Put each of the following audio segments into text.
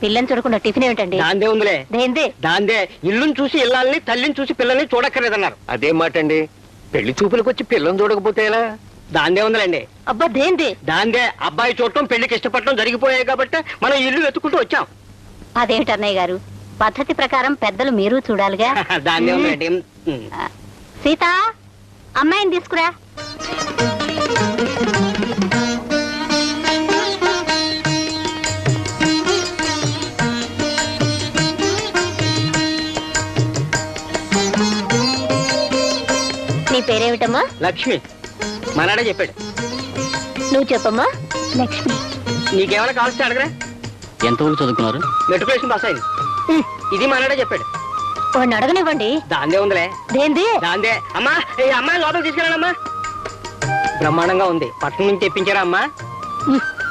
పిల్లని చూడకుండా టిఫిన్ ఏమిటండి? దాందే ఉందిలే. దాందే ఇల్లుని చూసి ఇల్లాలని, తల్లిని చూసి పిల్లల్ని చూడక్కర్లేదన్నారు. అదేం మాట అండి? పెళ్లి చూపులకు వచ్చి పిల్లని చూడకపోతే ఎలా? దాందే ఉందిలేండి. అబ్బా దాందే అబ్బాయి చూడటం, పెళ్లికి ఇష్టపడటం జరిగిపోయాయి కాబట్టి మనం ఇల్లు వెతుకుంటూ వచ్చాం. అదేమిటి అన్నయ్య గారు, పద్ధతి ప్రకారం పెద్దలు మీరు చూడాలిగా. దాందే ఉందండి. సీత, అమ్మాయిని తీసుకురా. నీ పేరేమిటమ్మా? లక్ష్మి. మనాడే చెప్పాడు. నువ్వు చెప్పమ్మా. లక్ష్మి. నీకేమైనా కావాల్సి అడగరా? ఎంతవరకు చదువుకున్నారు? మెట్రికులేషన్ పాస్ అయింది. ఇది మనాడే చెప్పాడు. వాడిని అడగనివ్వండి. దాందే ఉందిలే. దాందే. అమ్మా, ఈ అమ్మాయి లోపలికి తీసుకెళ్ళానమ్మా. బ్రహ్మాండంగా ఉంది. పట్టణం నుంచి తెప్పించారా అమ్మా?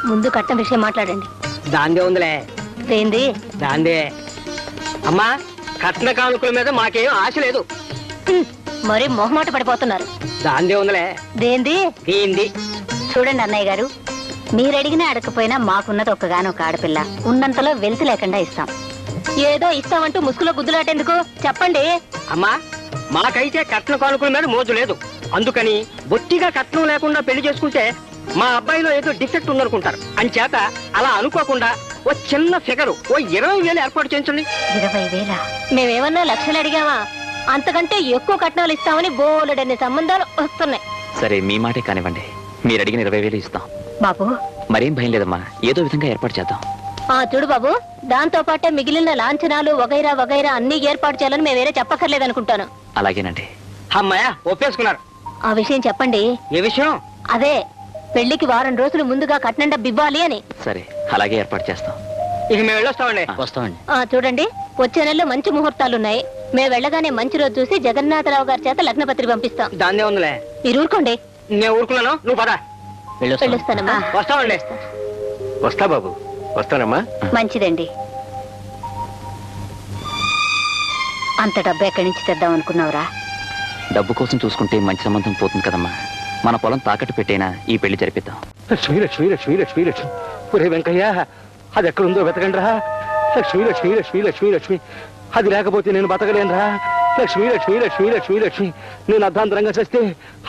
ముందు కట్నం విషయం మాట్లాడండి. దాందే ఉందిలే. దాందే. అమ్మా, కట్న కానుకల మీద మాకేం ఆశ లేదు. మరి మొహమాట పడిపోతున్నారు. దాందే ఉందిలే. దేంది? చూడండి అన్నయ్య గారు, మీరడిగినా అడగకపోయినా మాకున్నది ఒక్కగానొక ఆడపిల్ల. ఉన్నంతలో వెలితి లేకుండా ఇస్తాం. ఏదో ఇస్తామంటూ ముసుగులో గుద్దులాటేందుకు చెప్పండి. అమ్మా, మాకైతే కట్న కానుకల మీద మోజు లేదు. అందుకని బొత్తిగా కట్నం లేకుండా పెళ్లి చేసుకుంటే మా అబ్బాయిలో ఏదో డిఫెక్ట్ ఉందనుకుంటారు. అంచేత అలా అనుకోకుండా ఓ చిన్న ఫిగరు, ఓ 20,000 ఏర్పాటు చేయించండి. 20,000? మేమేమన్నా లక్షలు అడిగామా? అంతకంటే ఎక్కువ కట్నాలు ఇస్తామని బోలెడన్ని సంబంధాలు వస్తున్నాయి. సరే, మీ మాటే కానివ్వండి. మీరు అడిగిన 20,000 ఇస్తాం. బాబు, మరేం భయం లేదమ్మా, ఏదో విధంగా ఏర్పాటు చేద్దాం. చూడు బాబు, దాంతో పాటే మిగిలిన లాంఛనాలు వగైరా వగైరా అన్ని ఏర్పాటు చేయాలని మేము వేరే చెప్పక్కర్లేదనుకుంటాను. అలాగేనండి. అమ్మాయ ఒప్పేసుకున్నారు. ఆ విషయం చెప్పండి. ఏ విషయం? అదే, పెళ్లికి వారం రోజులు ముందుగా కట్నం డబ్బు ఇవ్వాలి అని. సరే, అలాగే ఏర్పాటు చేస్తాం. ఇక మేము వెళ్ళొస్తామండి. వస్తామండి. చూడండి, వచ్చే నెలలో మంచి ముహూర్తాలున్నాయి. మేము వెళ్ళగానే మంచి రోజు చూసి జగన్నాథరావు గారి చేత లగ్నపత్రిక పంపిస్తాం. దాన్నే ఉందిలే. మీరు ఊరుకోండి. నేను ఊరుకున్నాను, నువ్వు పద. వెళ్ళొస్తానమ్మా. వస్తామండి. వస్తా బాబు. వస్తానమ్మా. మంచిదండి. అంత డబ్బు ఎక్కడి నుంచి తెద్దాం అనుకున్నావురా? డబ్బు కోసం చూసుకుంటే మంచి సంబంధం పోతుంది కదమ్మా. మన పొలం తాకట్టు పెట్టైనా ఈ పెళ్లి జరిపిద్దాం. లక్ష్మి లక్ష్మి లక్ష్మి లక్ష్మి లక్ష్మి. ఒరే వెంకయ్య, అది ఎక్కడుందో వెతకండి రా. లక్ష్మి లక్ష్మి లక్ష్మి లక్ష్మి లక్ష్మి. అది లేకపోతే నేను బతకలేనురా. లక్ష్మి లక్ష్మి లక్ష్మి లక్ష్మి లక్ష్మి. నేను అర్ధాంతరంగా చేస్తే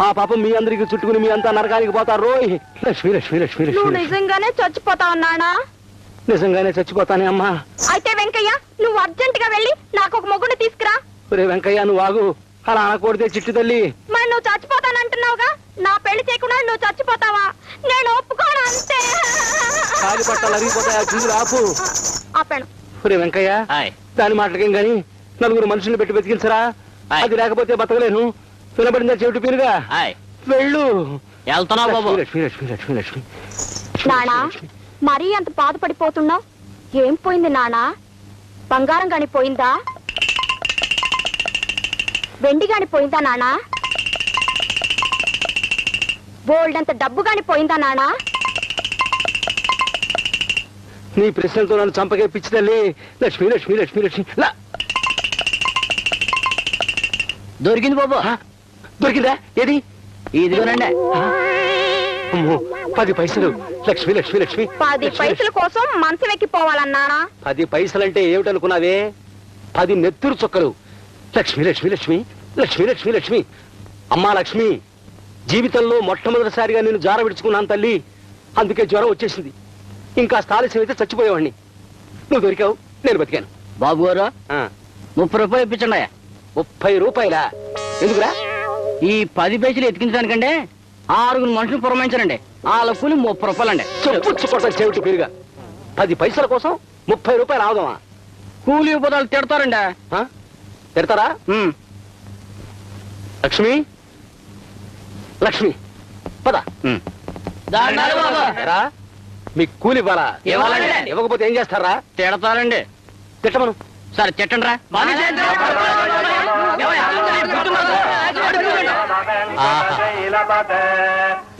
ఆ పాపం మీ అందరికి చుట్టుకుని మీ అంతా నరకానికి పోతారు రోయ్. లక్ష్మి లక్ష్మి లక్ష్మి లక్ష్మి. నిజంగానే చచ్చిపోతావు నానా? నిజంగానే చచ్చిపోతానే అమ్మా. అయితే వెంకయ్య, నువ్వు అర్జెంట్ గా వెళ్ళి నాకు ఒక మొగుడు తీసుకురా. ఒరే వెంకయ్య, నువ్వు ఆగు. అలా అనకూడదే చిట్టు తల్లి. మరి నువ్వు చచ్చిపోతానంటున్నావుగా, నా పెళ్లి చేయకుండా నువ్వు చచ్చిపోతావా? నేను ఒప్పుకోను అంతే. కాలి పట్టాలు అరిగిపోతాయి, ఆ చూడు ఆపు. ఆపాను. ఒరే వెంకయ్య, దాని మాటలకేం గాని నలుగురు మనుషుల్ని పెట్టి బతికించరా. అది లేకపోతే బతకలేను. వినబడిందా చెవిటి పీరుగా? వెళ్ళు. లక్ష్మి లక్ష్మి లక్ష్మి లక్ష్మి. నానా, మరీ అంత బాధపడిపోతున్నావు? ఏం పోయింది నానా? బంగారం గాని పోయిందా? వెండి గాని పోయిందా నానా? బోల్డంత డబ్బు గాని పోయిందా నానా? నీ ప్రశ్నలతో నన్ను చంపకే పిచ్చి తల్లి. లక్ష్మి లక్ష్మి లక్ష్మి లక్ష్మి. దొరికింది బాబు. దొరికిందా? ఏది? ఇదిగోనండి. 10 పైసలు. లక్ష్మి లక్ష్మి లక్ష్మి. 10 పైసల కోసం మంచం ఎక్కిపోవాలన్నా? 10 పైసలంటే ఏమిటనుకున్నావే? 10 నెత్తురు చుక్కలు. లక్ష్మి లక్ష్మి లక్ష్మి లక్ష్మి లక్ష్మి లక్ష్మి. అమ్మా లక్ష్మి, జీవితంలో మొట్టమొదటిసారిగా నేను జార విడుచుకున్నాను తల్లి. అందుకే జ్వరం వచ్చేసింది. ఇంకా ఆలస్యం అయితే చచ్చిపోయేవాడిని. నువ్వు దొరికావు, నేను బతికాను. బాబు గారు, 30 రూపాయలు ఇప్పించండి. 30 రూపాయలా? ఎందుకురా? ఈ 10 పైసలు ఎతికించడానికంటే 6 మనుషులు పురమాయించారండి. వాళ్ళ కూలి 30 రూపాయలండి. చెప్పుచ్చుకోవటం చెవిటి పేరుగా. 10 పైసల కోసం 30 రూపాయలు ఆవుదామా? కూలి ఉపదాలు తిడతారండి. తిడతారా? లక్ష్మి లక్ష్మి పద. మీకు కూలి ఇవ్వాలా? ఇవ్వకపోతే ఏం చేస్తారా? తిడతారండి. తిట్టమను. సరే తిట్టండి రా.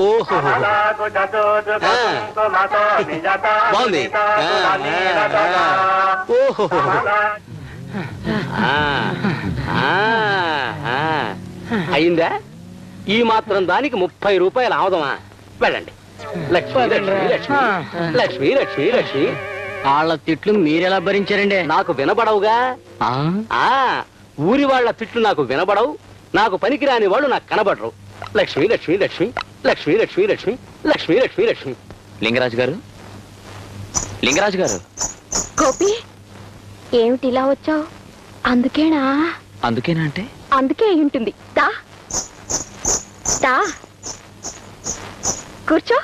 ఓహో, బాగుంది. ఓహో, అయిందా? ఈ మాత్రం దానికి 30 రూపాయలు అవదమా? వెళ్ళండి. లక్ష్మి లక్ష్మి లక్ష్మి లక్ష్మి లక్ష్మి లక్ష్మి. వాళ్ళ తిట్లు మీరెలా భరించారండి? నాకు వినబడవుగా. ఆ? ఆ ఊరి వాళ్ళ తిట్లు నాకు వినబడవు, నాకు పనికిరాని వాళ్ళు నాకు కనబడరు. లక్ష్మి లక్ష్మి లక్ష్మి లక్ష్మి లక్ష్మి లక్ష్మి లక్ష్మి లక్ష్మి లక్ష్మి. లింగరాజు గారు, లింగరాజు గారు. గోపి ఏమిటి ఇలా వచ్చావు? అందుకేనా? అందుకేనా అంటే? అందుకే అయి ఉంటుంది. దా దా కూర్చో.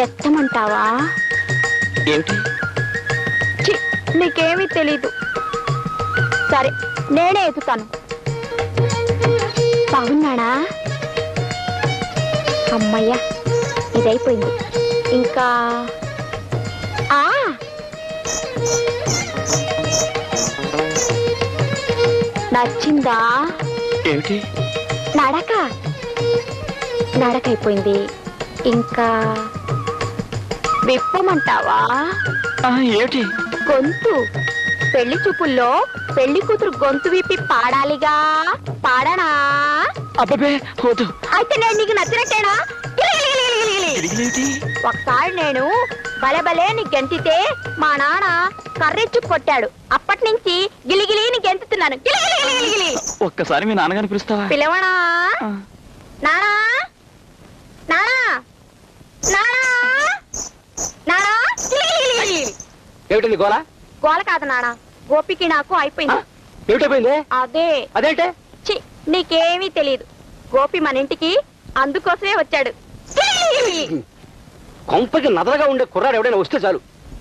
ఎత్తమంటావా? ఏమిటి? చి, నీకేమీ తెలీదు. సరే నేనే ఎత్తుతాను. బాగున్నాడా? అమ్మయ్యా ఇదైపోయింది. ఇంకా ఆ నచ్చిందా? ఏమిటి? నడక నడకైపోయింది. ఇంకా విప్పమంటావా? ఏమిటి? గొంతు. పెళ్లి చూపుల్లో పెళ్లి కూతురు గొంతు విప్పి పాడాలిగా. పాడనా? అబ్బే వద్దు. అయితే నేను నీకు నచ్చినట్టేనా? ఒకసారి నేను బలే నీ గెంతితే మా నాన్న కర్రెచ్చు కొట్టాడు. అప్పటి నుంచి గిలిగిలి నీ గెంతుతున్నాను. ఒక్కసారి మీ నాన్నగారిని పిలుస్తావా? పిలవనా? నానా నానా నానా నానా. ఏమిటండి గోల? గోల కాదు నాన్న, గోపికి నాకు అయిపోయింది. ఏమిటైపోయింది? అదే. అదేంటే? చి, నీకేమీ తెలియదు. గోపి మన ఇంటికి అందుకోసమే వచ్చాడు. కొంపకి నదరగా ఉండే కుర్రాడు ఎవడైనా వస్తే చాలు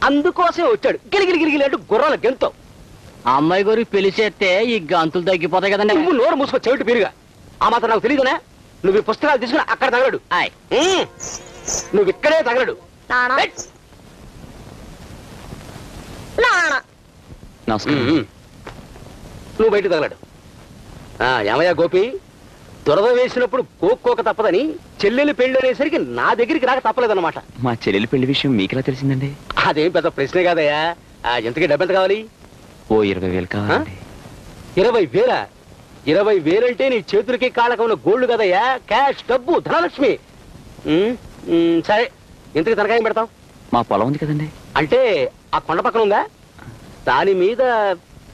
అందుకోసమే వచ్చాడు. గిలిగిలి గిలిగిలి అంటూ గుర్రాల గెంతో. ఆ అమ్మాయి గారికి పెళ్లి చేస్తే ఈ గంతులు తగ్గిపోతాయి కదండి. నువ్వు నోరు మూసుకో, చెవిటి పీరుగా. ఆ మాత్రం నాకు తెలియదునా? నువ్వు ఈ పుస్తకాలు తీసుకుని అక్కడ తగలడు. నువ్వు ఇక్కడే తగలడు. నానా నానా. నమస్కారం. నువ్వు బయట తగలడు. ఏమయ్యా గోపి, దురద వేసినప్పుడు కోక్కోక తప్పదని చెల్లెలు పెళ్లి అనేసరికి నా దగ్గరికి రాక తప్పలేదన్నమాట. మా చెల్లెలి పెళ్లి విషయం మీకెలా తెలిసిందండి? అదేం పెద్ద ప్రశ్నే కాదయ్యా. ఎంతకీ డబ్బు ఎంత కావాలి? ఓ 20,000 కావాలండి. 20,000? 20,000 అంటే నీ చేతులకి కాళ్ళకు ఉన్న గోల్డ్ కదయ్యా, క్యాష్, డబ్బు, ధనలక్ష్మి. సరే, ఎంతకి తనకాయం పెడతావు? మా పొలం ఉంది కదండి. అంటే ఆ కొండ పక్కన ఉందా? దాని మీద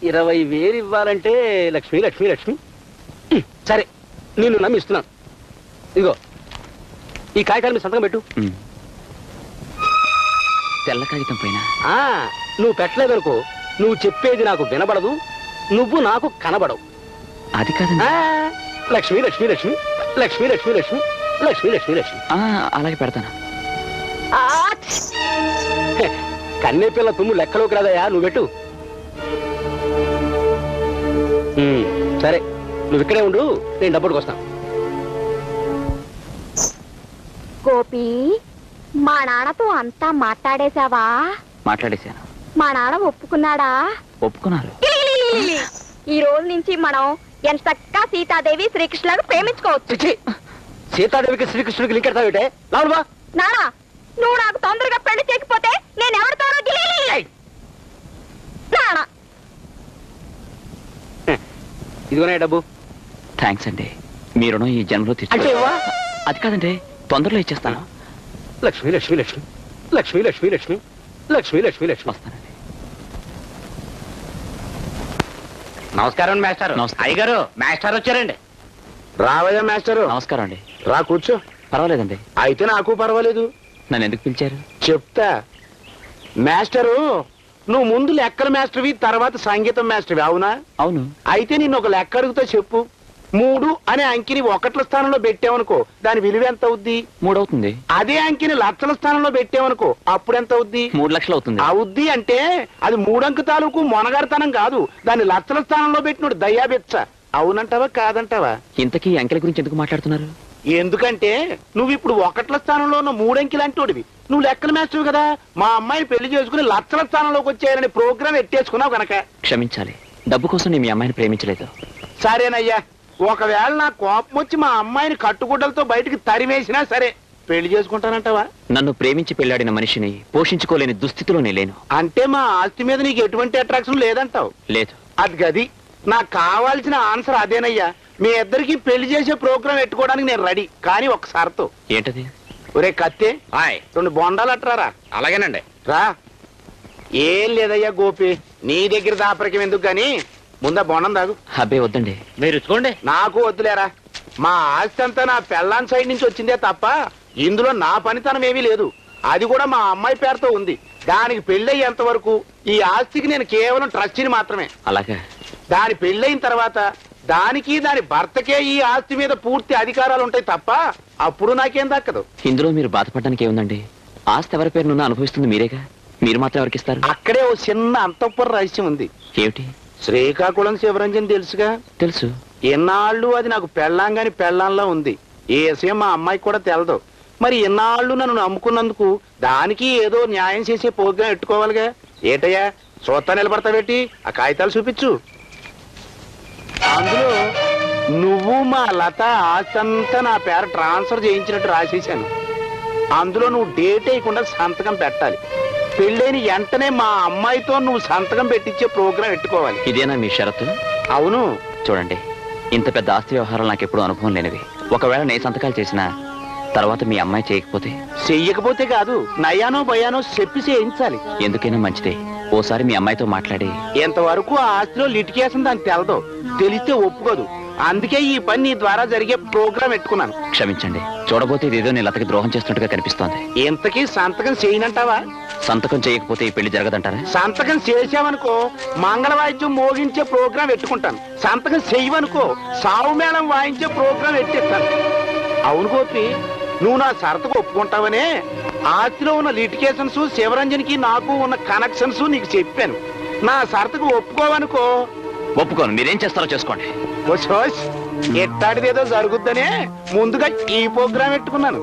20,000 ఇవ్వాలంటే లక్ష్మి లక్ష్మి లక్ష్మి. సరే, నిన్ను నమ్మిస్తున్నాను. ఇదిగో ఈ కాగితాలు మీ సంతకం పెట్టు. తెల్ల కాగితం పైన. నువ్వు పెట్టలేదనుకో, నువ్వు చెప్పేది నాకు వినబడదు, నువ్వు నాకు కనబడవు. అది కాదండి. లక్ష్మి లక్ష్మి లక్ష్మి లక్ష్మి లక్ష్మి లక్ష్మి లక్ష్మి లక్ష్మి లక్ష్మి. అలాగే పెడతాను. కన్నే పిల్ల తుమ్ము లెక్కలోకి రాదయ్యా, నువ్వు పెట్టు. సరే, నువ్వు ఇక్కడే ఉండు, నేను డబ్బుడికి వస్తాను. గోపి, మా నాన్నతో అంతా మాట్లాడేశావా? మాట్లాడేశాను. మా నాన్న ఒప్పుకున్నాడా? ఒప్పుకున్నారు. ఈ రోజు నుంచి మనం ఎంతక్కా సీతాదేవి శ్రీకృష్ణులను ప్రేమించుకోవచ్చు. సీతాదేవికి శ్రీకృష్ణుడికి లింక్ ఎడతావేటే? లావుడు బా. నానా, నువ్వు నాకు తొందరగా పెళ్లి చేయకపోతే నేను ఎవరితోనో నానా. ఇదిగోనే డబ్బు. థ్యాంక్స్ అండి, మీ రుణం ఈ జన్మలో అంటే తీర్చుకో. అది కాదండి, తొందరలో ఇచ్చేస్తాను. లక్ష్మి లక్ష్మి లక్ష్మి లక్ష్మి లక్ష్మి లక్ష్మి లక్ష్మి లక్ష్మి లక్ష్మి. వస్తానండి. నమస్కారం మాస్టర్. అయ్యగారు, మాస్టర్ వచ్చారండి. రావయ్యా మాస్టరు. నమస్కారం అండి. రా కూర్చో. పర్వాలేదండి. అయితే నాకు పర్వాలేదు. నన్ను ఎందుకు పిలిచారు? చెప్తా. మాస్టరు, నువ్వు ముందు లెక్కల మాస్టర్వి, తర్వాత సంగీతం మాస్టర్వి, అవునా? అవును. అయితే నిన్ను ఒక లెక్క అడుగుతా, చెప్పు. 3 అనే అంకిని 1ల స్థానంలో పెట్టావనుకో, దాని విలువ ఎంత అవుద్ది? 3 అవుతుంది. అదే అంకిని లక్షల స్థానంలో పెట్టావనుకో, అప్పుడు ఎంత అవుద్ది? 3 లక్షలు అవుతుంది. అవుద్ది అంటే అది 3 అంక తాలూకు మొనగారితనం కాదు, దాన్ని లక్షల స్థానంలో పెట్టినోడు దయ్యాబెచ్చ. అవునంటావా కాదంటావా? ఇంతకీ అంకెల గురించి ఎందుకు మాట్లాడుతున్నారు? ఎందుకంటే నువ్వు ఇప్పుడు 1ల స్థానంలో ఉన్న 3 అంకెలు అంటోడివి. నువ్వు లెక్కల మాస్టర్ కదా, మా అమ్మాయిని పెళ్లి చేసుకుని లక్షల స్థానంలోకి వచ్చేయాలని ప్రోగ్రామ్ ఎట్టేసుకున్నావు కనుక. క్షమించాలి, డబ్బు కోసం నేను మీ అమ్మాయిని ప్రేమించలేదు. సరేనయ్యా, ఒకవేళ నా కోపం వచ్చి మా అమ్మాయిని కట్టుగుడ్డలతో బయటికి తరిమేసినా సరే, పెళ్లి చేసుకుంటానంటావా? నన్ను ప్రేమించి పెళ్లాడిన మనిషిని పోషించుకోలేని దుస్థితిలోనే లేను. అంటే మా ఆస్తి మీద నీకు ఎటువంటి అట్రాక్షన్ లేదంటావు? లేదు. అది గది నాకు కావాల్సిన ఆన్సర్ అదేనయ్యా. మీ ఇద్దరికి పెళ్లి చేసే ప్రోగ్రాం పెట్టుకోవడానికి నేను రెడీ, కానీ ఒక షరతు. ఏంటది? ఒరే కత్తే, హాయ్, 2 బొండాలు అట్రారా. అలాగేనండి. రా. ఏం లేదయ్యా గోపి, నీ దగ్గర దాపరికం ఎందుకు గాని ముందా బొండం తాగు. అబ్బే వద్దండి. మీరు ఇచ్చుకోండి. నాకు వద్దులేరా. మా ఆస్తి అంతా నా పెళ్ళాన్ సైడ్ నుంచి వచ్చిందే తప్ప ఇందులో నా పనితనం ఏమీ లేదు. అది కూడా మా అమ్మాయి పేరుతో ఉంది. దానికి పెళ్ళయ్యేంత వరకు ఈ ఆస్తికి నేను కేవలం ట్రస్టీని మాత్రమే. అలాగా? దాని పెళ్ళయిన తర్వాత దానికి దాని భర్తకే ఈ ఆస్తి మీద పూర్తి అధికారాలు ఉంటాయి తప్ప అప్పుడు నాకేం దక్కదు. ఇందులో మీరు బాధపడడానికి ఏముందండి? ఆస్తి ఎవరి పేరునున్నా అనుభవిస్తుంది మీరేగా. మీరు మాత్రం ఎవరికి ఇస్తారు? అక్కడే ఓ చిన్న అంతఃపుర రహస్యం ఉంది. ఏమిటి? శ్రీకాకుళం శివరంజన్ తెలుసుగా? తెలుసు. ఎన్నాళ్ళు అది నాకు పెళ్ళాంగాని పెళ్ళాంలా ఉంది. ఏ విషయం మా అమ్మాయికి కూడా తెలదు. మరి ఎన్నాళ్ళు నన్ను నమ్ముకున్నందుకు దానికి ఏదో న్యాయం చేసే ప్రోగ్రాం పెట్టుకోవాలిగా. ఏటయ్యా చూస్తా నిలబడతావేటి? ఆ కాగితాలు చూపించు. అందులో నువ్వు మా లత ఆస్తి అంతా నా పేరు ట్రాన్స్ఫర్ చేయించినట్టు రాసేసాను. అందులో నువ్వు డేట్ వేయకుండా సంతకం పెట్టాలి. పెళ్ళైన వెంటనే మా అమ్మాయితో నువ్వు సంతకం పెట్టించే ప్రోగ్రాం పెట్టుకోవాలి. ఇదేనా మీ షరతు? అవును. చూడండి, ఇంత పెద్ద ఆస్తి వ్యవహారాలు నాకు ఎప్పుడు అనుభవం లేనివి. ఒకవేళ నేను సంతకాలు చేసినా తర్వాత మీ అమ్మాయి చేయకపోతే? చెయ్యకపోతే కాదు, నయానో భయానో చెప్పి చేయించాలి. ఎందుకైనా మంచిదే. ఓసారి మీ అమ్మాయితో మాట్లాడి. ఎంతవరకు ఆ ఆస్తిలో లిటికేషన్ దానికి తెలదు, తెలిస్తే ఒప్పుకోదు. అందుకే ఈ పని నీ ద్వారా జరిగే ప్రోగ్రాం పెట్టుకున్నాను. క్షమించండి, చూడబోతే ఇదేదో నేను లతకి ద్రోహం చేస్తున్నట్టుగా కనిపిస్తోంది. ఇంతకీ సంతకం చేయనంటావా? సంతకం చేయకపోతే ఈ పెళ్లి జరగదంటారా? సంతకం చేసావనుకో మంగళవాద్యం మోగించే ప్రోగ్రాం పెట్టుకుంటాను. సంతకం చెయ్యవనుకో సావు మేళం వాయించే ప్రోగ్రాం పెట్టేస్తాను. అవును గోపి, నువ్వు నా షరతుకు ఒప్పుకుంటావనే ఆస్తిలో ఉన్న లిటికేషన్స్ శివరంజన్కి నాకు ఉన్న కనెక్షన్స్ నీకు చెప్పాను. నా షరతుకు ఒప్పుకోవనుకో. ఒప్పుకోను. మీరేం చేస్తారో చేసుకోండి. ఎట్టాడిదేదో జరుగుద్దనే ముందుగా ఈ ప్రోగ్రాం పెట్టుకున్నాను.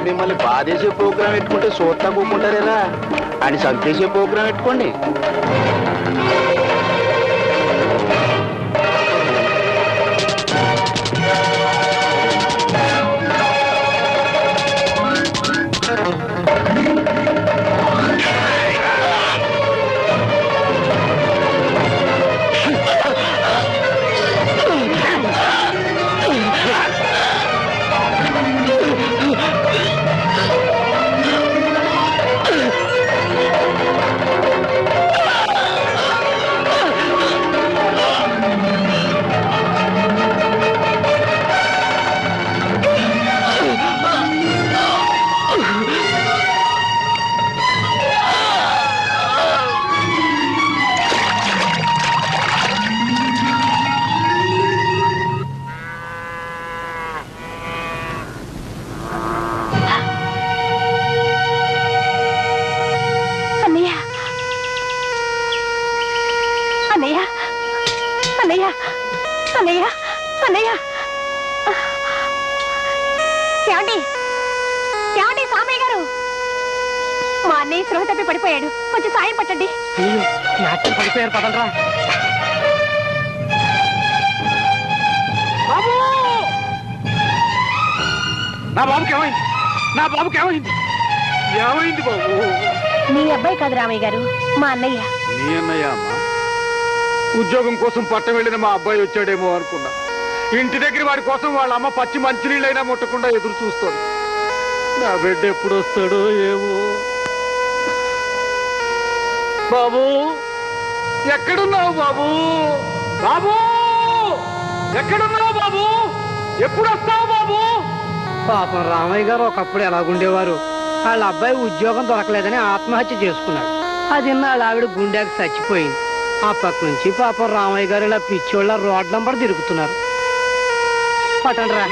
మిమ్మల్ని బాధేసే ప్రోగ్రాం పెట్టుకుంటే సోత్తా కూకుంటారేరా అని సంతేసే ప్రోగ్రాం పెట్టుకోండి. పడిపోయాడు, కొంచెం సాయం పట్టండి. పడిపోయారు పదలరా. బాబు, నా బాబుకి ఏమైంది? నా బాబుకి ఏమైంది? ఏమైంది బాబు? మీ అబ్బాయి కాదు రామయ్య గారు, మా అన్నయ్య. నీ అన్నయ్య అమ్మా? ఉద్యోగం కోసం పట్టం వెళ్ళిన మా అబ్బాయి వచ్చాడేమో అనుకున్నా. ఇంటి దగ్గర వాడి కోసం వాళ్ళ అమ్మ పచ్చి మంచినీళ్ళైనా ముట్టకుండా ఎదురు చూస్తాను. నా బిడ్డ ఎప్పుడు వస్తాడో ఏమో. బాబు ఎక్కడున్నావు బాబు? బాబు ఎక్కడున్నావు బాబు? ఎప్పుడు వస్తావు బాబు? పాపం రామయ్య గారు ఒకప్పుడు ఎలాగుండేవారు. వాళ్ళ అబ్బాయి ఉద్యోగం దొరకలేదని ఆత్మహత్య చేసుకున్నాడు. అది వాళ్ళ ఆవిడ గుండెకి చచ్చిపోయింది. అప్పటి నుంచి పాపం రామయ్య గారు ఇలా పిచ్చోళ్ళ రోడ్ నంబర్ తిరుగుతున్నారు. పట్టండి రా.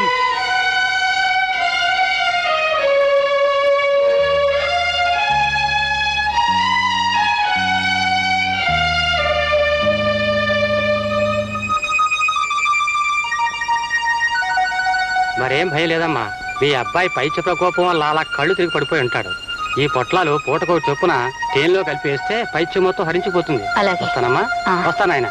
మరేం భయం లేదమ్మా. మీ అబ్బాయి పైచ ప్రకోపం వల్ల అలా కళ్ళు తిరిగి పడిపోయి ఉంటాడు. ఈ పొట్లాలు పూటకో చొప్పున తేనెలో కలిపి వేస్తే పైచ్యం మొత్తం హరించిపోతుంది. అలాగే. వస్తానమ్మా, ఆ. వస్తానాయన.